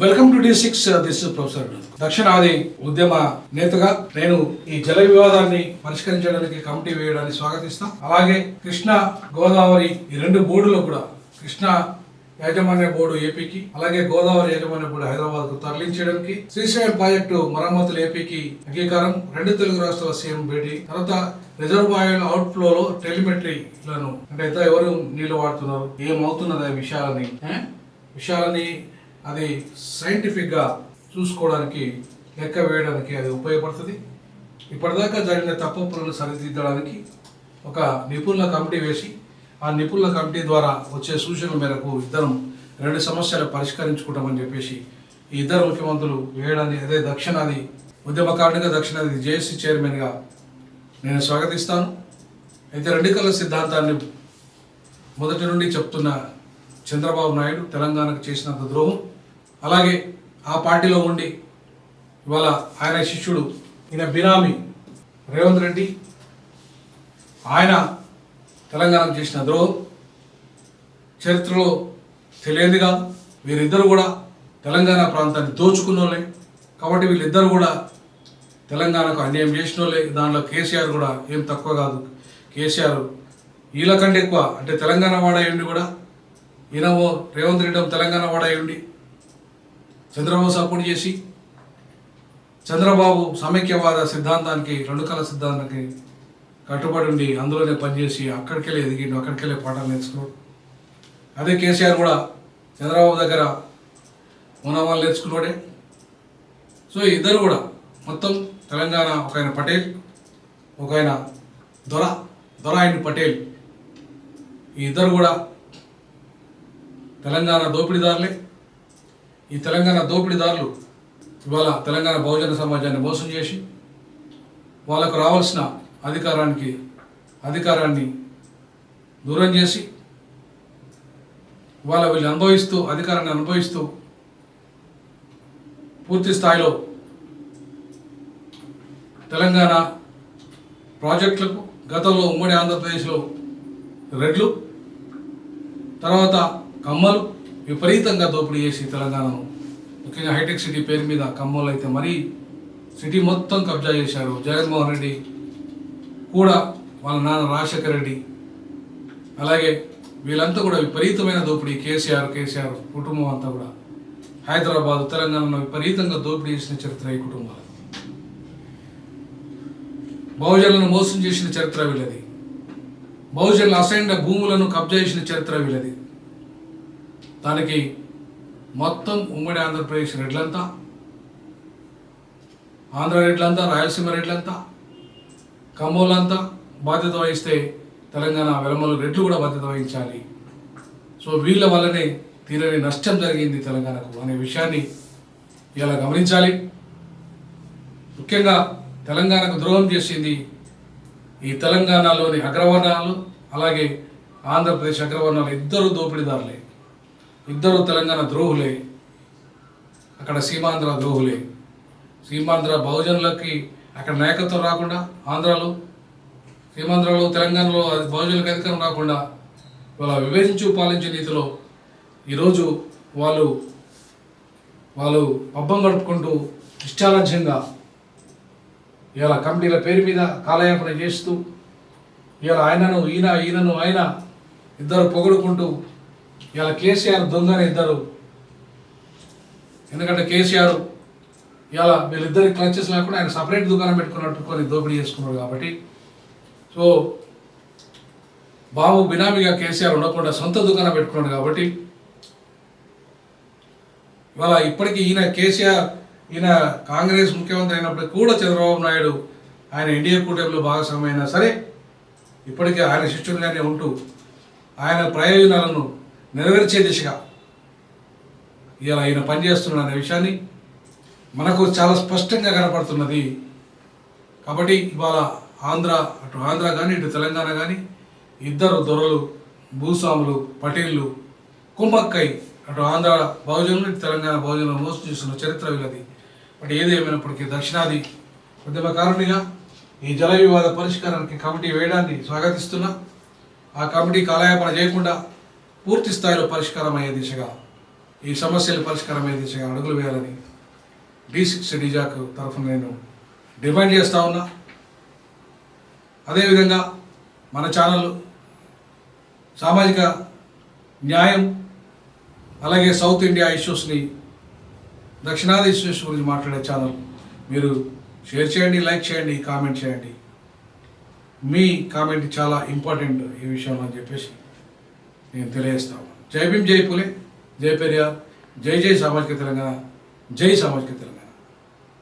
Welcome to D6 this professor దక్షిణాది ఉద్యమ నేతగా నేను ఈ జల వివాదాన్ని పరిష్కరించడానికి కమిటీ వేయడాన్ని స్వాగతిస్తాం. అలాగే కృష్ణా గోదావరి ఈ రెండు బోర్డులు కూడా కృష్ణా యాజమాన్య బోర్డు ఏపీకి, అలాగే గోదావరి యాజమాన్య బోర్డు హైదరాబాద్ కు తరలించడానికి, శ్రీశైలం ప్రాజెక్టు మరమ్మతులు ఏపీకి అంగీకారం, రెండు తెలుగు రాష్ట్రాల సీఎం భేటీ, తర్వాత రిజర్వాయర్ అవుట్ ఫ్లో లో టెలిమెట్రీలను అంటే ఎవరు నీళ్లు వాడుతున్నారు, ఏమవుతున్నది విషయాలని అది సైంటిఫిక్ గా చూసుకోవడానికి, లెక్క వేయడానికి అది ఉపయోగపడుతుంది. ఇప్పటిదాకా జరిగిన తప్పులను సరిదిద్దడానికి ఒక నిపుణుల కమిటీ వేసి ఆ నిపుణుల కమిటీ ద్వారా వచ్చే సూచనల మేరకు ఇద్దరం రెండు సమస్యలు పరిష్కరించుకుంటామని చెప్పేసి ఈ ఇద్దరు ముఖ్యమంత్రులు వేయడాన్ని అదే దక్షిణాది ఉద్యమకారుడిగా, దక్షిణాది జేఏసీ చైర్మన్గా నేను స్వాగతిస్తాను. అయితే రెండికల సిద్ధాంతాన్ని మొదటి నుండి చెప్తున్న చంద్రబాబు నాయుడు తెలంగాణకు చేసినంత ద్రోహం, అలాగే ఆ పార్టీలో ఉండి ఇవాళ ఆయన శిష్యుడు ఈయన బినామీ రేవంత్ రెడ్డి ఆయన తెలంగాణకు చేసిన ద్రోహం చరిత్రలో తెలియదు కాదు. వీరిద్దరు కూడా తెలంగాణ ప్రాంతాన్ని దోచుకున్నోళ్ళే కాబట్టి వీళ్ళిద్దరు కూడా తెలంగాణకు అన్యాయం చేసిన వాళ్ళే. దాంట్లో కేసీఆర్ కూడా ఏం తక్కువ కాదు. కేసీఆర్ వీళ్ళకంటే ఎక్కువ అంటే తెలంగాణ వాడయ్యండి కూడా, ఈయనవో రేవంత్ రెడ్డి తెలంగాణ వాడయ్యండి చంద్రబాబు సపోర్ట్ చేసి చంద్రబాబు సమైక్యవాద సిద్ధాంతానికి, రెండు కళ సిద్ధాంతానికి కట్టుబడి ఉండి అందులోనే పనిచేసి అక్కడికెళ్ళి ఎదిగిండు, అక్కడికెళ్ళి పాఠాలు నేర్చుకున్నాడు. అదే కేసీఆర్ కూడా చంద్రబాబు దగ్గర ఉన్నవాళ్ళు నేర్చుకున్నాడే. సో ఇద్దరు కూడా మొత్తం తెలంగాణ, ఒక ఆయన పటేల్, ఒక ఆయన దొర అండ్ పటేల్, ఈ ఇద్దరు కూడా తెలంగాణ దోపిడీదారులే. ఈ తెలంగాణ దోపిడీదారులు ఇవాళ తెలంగాణ బహుజన సమాజాన్ని మోసం చేసి వాళ్ళకు రావాల్సిన అధికారాన్ని దూరం చేసి వాళ్ళ వీళ్ళు అధికారాన్ని అనుభవిస్తూ పూర్తి స్థాయిలో తెలంగాణ ప్రాజెక్టులకు గతంలో ఉమ్మడి ఆంధ్రప్రదేశ్లో రెడ్లు, తర్వాత కమ్మలు విపరీతంగా దోపిడీ చేసి తెలంగాణను, ముఖ్యంగా హైటెక్ సిటీ పేరు మీద ఖమ్మంలో అయితే మరీ సిటీ మొత్తం కబ్జా చేశారు. జగన్మోహన్ రెడ్డి కూడా, వాళ్ళ నాన్న రాజశేఖర రెడ్డి, అలాగే వీళ్ళంతా కూడా విపరీతమైన దోపిడీ. కేసీఆర్ కుటుంబం అంతా కూడా హైదరాబాద్, తెలంగాణలో విపరీతంగా దోపిడీ చేసిన చరిత్ర ఈ కుటుంబాలు. బహుజనులను మోసం చేసిన చరిత్ర వీళ్ళది. బహుజనుల అసైన్డ్ భూములను కబ్జా చేసిన చరిత్ర వీళ్ళది. దానికి మొత్తం ఉమ్మడి ఆంధ్రప్రదేశ్ రెడ్లంతా, ఆంధ్ర రెడ్లంతా, రాయలసీమ రెడ్లంతా, ఖమ్మంలంతా బాధ్యత వహిస్తే తెలంగాణ వెలమలు రెడ్లు కూడా బాధ్యత వహించాలి. సో వీళ్ళ వల్లనే తీరని నష్టం జరిగింది తెలంగాణకు అనే విషయాన్ని ఇలా గమనించాలి. ముఖ్యంగా తెలంగాణకు ద్రోహం చేసింది ఈ తెలంగాణలోని అగ్రవర్ణాలు, అలాగే ఆంధ్రప్రదేశ్ అగ్రవర్ణాలు ఇద్దరు దోపిడీదారులే, ఇద్దరు తెలంగాణ ద్రోహులే. అక్కడ సీమాంధ్ర ద్రోహులే. సీమాంధ్ర బహుజనులకి అక్కడ నాయకత్వం రాకుండా, ఆంధ్రాలో సీమాంధ్రలో తెలంగాణలో బహుజనులకు అధికారం రాకుండా వాళ్ళ విభజించు పాలించే నీతిలో ఈరోజు వాళ్ళు పబ్బం గడుపుకుంటూ ఇష్టారాజ్యంగా ఇలా కమిటీల పేరు మీద కాలయాపన చేస్తూ ఇలా ఈయనను ఆయన ఇద్దరు పొగుడుకుంటూ ఇలా కేసీఆర్ దొంగని ఇద్దరు. ఎందుకంటే కేసీఆర్ ఇలా వీళ్ళిద్దరికి క్లచెస్ లేకుండా ఆయన సపరేట్ దుకాణం పెట్టుకుని దోపిడీ చేసుకున్నాడు కాబట్టి, సో బాబు బినామీగా కేసీఆర్ ఉండకుండా సొంత దుకాణం పెట్టుకున్నాడు కాబట్టి ఇవాళ ఇప్పటికీ ఈయన కాంగ్రెస్ ముఖ్యమంత్రి అయినప్పటికీ కూడా చంద్రబాబు నాయుడు ఆయన ఎన్డీఏ కూటమిలో భాగస్వామి అయినా సరే ఇప్పటికీ ఆయన శిష్యుడిగానే ఉంటూ ఆయన ప్రయోజనాలను నెరవేర్చే దిశగా ఇలా ఆయన పనిచేస్తున్నాడు అనే విషయాన్ని మనకు చాలా స్పష్టంగా కనపడుతున్నది. కాబట్టి ఇవాళ అటు ఆంధ్ర కానీ ఇటు తెలంగాణ కానీ ఇద్దరు దొరలు, భూస్వాములు, పటేళ్ళు కుమ్మక్కై అటు ఆంధ్ర బహుజనులు, ఇటు తెలంగాణ బహుజనులు మోసం చేస్తున్న చరిత్ర వీళ్ళది. బట్ ఏదేమైనప్పటికీ దక్షిణాది ఉద్యమకారునిగా ఈ జల వివాద పరిష్కారానికి కమిటీ వేయడాన్ని స్వాగతిస్తున్నా. ఆ కమిటీ కాలయాపన చేయకుండా పూర్తి స్థాయిలో పరిష్కారం అయ్యే దిశగా ఈ సమస్యల పరిష్కారమయ్యే దిశగా అడుగులు వేయాలని D6 డిజాక్ తరఫున నేను డిమాండ్ చేస్తూ ఉన్నా. అదేవిధంగా మన ఛానల్ సామాజిక న్యాయం అలాగే సౌత్ ఇండియా ఇష్యూస్ని, దక్షిణాది ఇష్యూస్ గురించి మాట్లాడే ఛానల్. మీరు షేర్ చేయండి, లైక్ చేయండి, కామెంట్ చేయండి. మీ కామెంట్ చాలా ఇంపార్టెంట్ ఈ విషయంలో అని చెప్పేసి నేను తెలియజేస్తాను. జై భీమ్, జై పులే, జై పెరియార్, జై జై సామాజిక తెలంగాణ, జై సామాజిక తెలంగాణ.